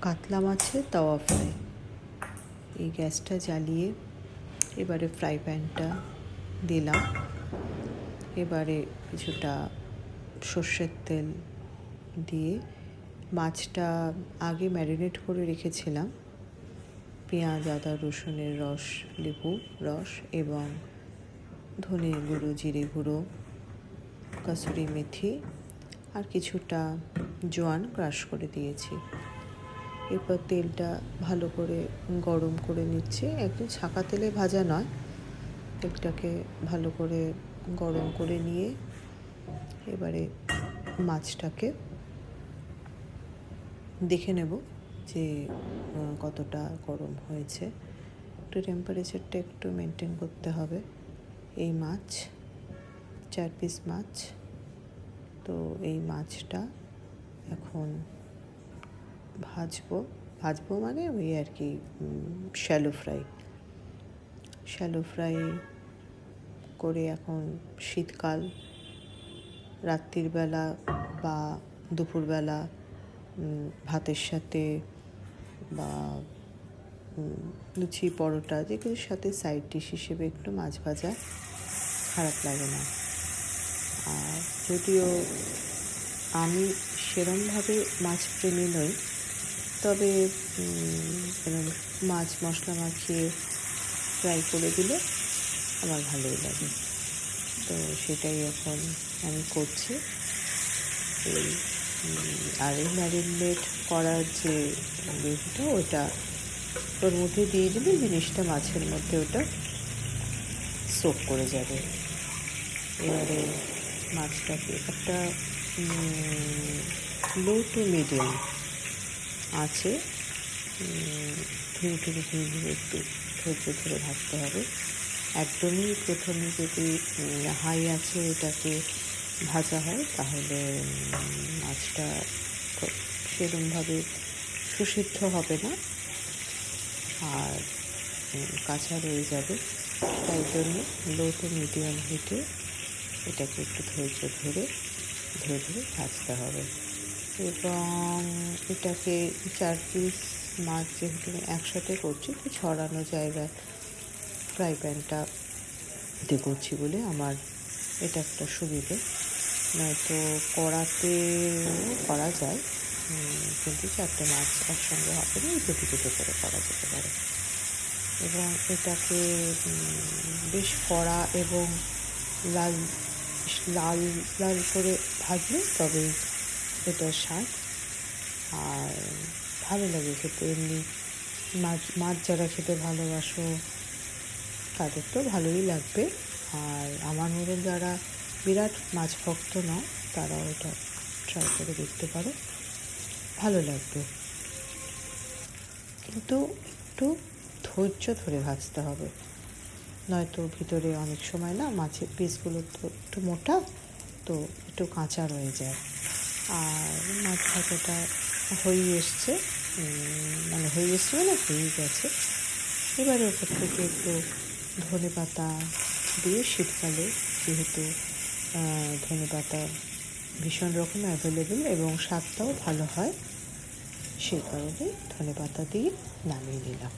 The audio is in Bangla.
কাতলা মাছের তাওয়া ফ্রাই। এই গ্যাসটা জ্বালিয়ে এবারে ফ্রাই প্যানটা দিলাম। এবারে কিছুটা সর্ষের তেল দিয়ে মাছটা আগে ম্যারিনেট করে রেখেছিলাম পেঁয়াজ, আদা, রসুনের রস, লেবু রস এবং ধনে গুঁড়ো, জিরে গুঁড়ো, কসুরি মেথি আর কিছুটা জোয়ান ক্রাশ করে দিয়েছি। এরপর তেলটা ভালো করে গরম করে নিচ্ছি। একদম ছাঁকা তেলে ভাজা নয়, তেলটাকে ভালো করে গরম করে নিয়ে এবারে মাছটাকে দেখে নেব যে কতটা গরম হয়েছে। একটু টেম্পারেচারটা একটু মেনটেন করতে হবে। এই মাছ 4 পিস মাছ, তো এই মাছটা এখন ভাজবো মানে ওই আর কি শ্যালো ফ্রাই করে। এখন শীতকাল, রাত্রির বেলা বা দুপুরবেলা ভাতের সাথে বা লুচি, পরোটা যেগুলোর সাথে সাইড ডিশ হিসেবে একটু মাছ ভাজা খারাপ লাগে না। আর যদিও আমি সেরমভাবে মাছ প্রেমী নই, তবে মাছ মশলা মাখিয়ে ফ্রাই করে দিলে আমার ভালোই লাগে। তো সেটাই এখন আমি করছি। আর এই ম্যারিনেট করার যে গ্রেভিটা, ওটা ওর মধ্যে দিয়ে দিলে জিনিসটা মাছের মধ্যে ওটা সোক করে যাবে। এবারে মাছটাকে একটা লো টু মিডিয়াম আছে ধীরে ধীরে একটু ধৈর্য ধরে ভাজতে হবে। একদমই প্রথমে যদি হাই আছে এটাকে ভাজা হয় তাহলে মাছটা সেরকমভাবে সুসিদ্ধ হবে না আর কাঁচা রয়ে যাবে। তাই জন্য লো টু মিডিয়াম হিটে এটাকে একটু ধৈর্য ধরে ভাজতে হবে। এবং এটাকে 4 পিস মাছ যেহেতু একসাথে করছি, একটু ছড়ানো জায়গায় ফ্রাই প্যানটাতে করছি বলে আমার এটা একটা সুবিধে। নয়তো কড়াতেও করা যায়, কিন্তু 4টে মাছ একসঙ্গে হবে না, দুটো করে করা যেতে পারে। এবং এটাকে বেশ কড়া এবং লাল লাল করে ভাজলে তবে এটার স্বাদ। আর ভালো লাগে খেতে। এমনি মাছ যারা খেতে ভালোবাসো তাদের তো ভালোই লাগবে। আর আমার মতো যারা বিরাট মাছ ভক্ত নয়, তারাও এটা ট্রাই করে দেখতে পারো, ভালো লাগবে। কিন্তু একটু ধৈর্য ধরে ভাজতে হবে, নয়তো ভিতরে অনেক সময় না মাছের পিসগুলো তো একটু মোটা, তো একটু কাঁচা রয়ে যায়। আর মাছ ভাজাটা হয়েই এসছে, হয়েই গেছে। এবারে ওপর থেকে একটু ধনেপাতা দিয়ে, শীতকালে যেহেতু ধনেপাতা ভীষণ রকম অ্যাভেলেবেল এবং স্বাদটাও ভালো হয়, সেই কারণে ধনেপাতা দিয়ে নামিয়ে নিলাম।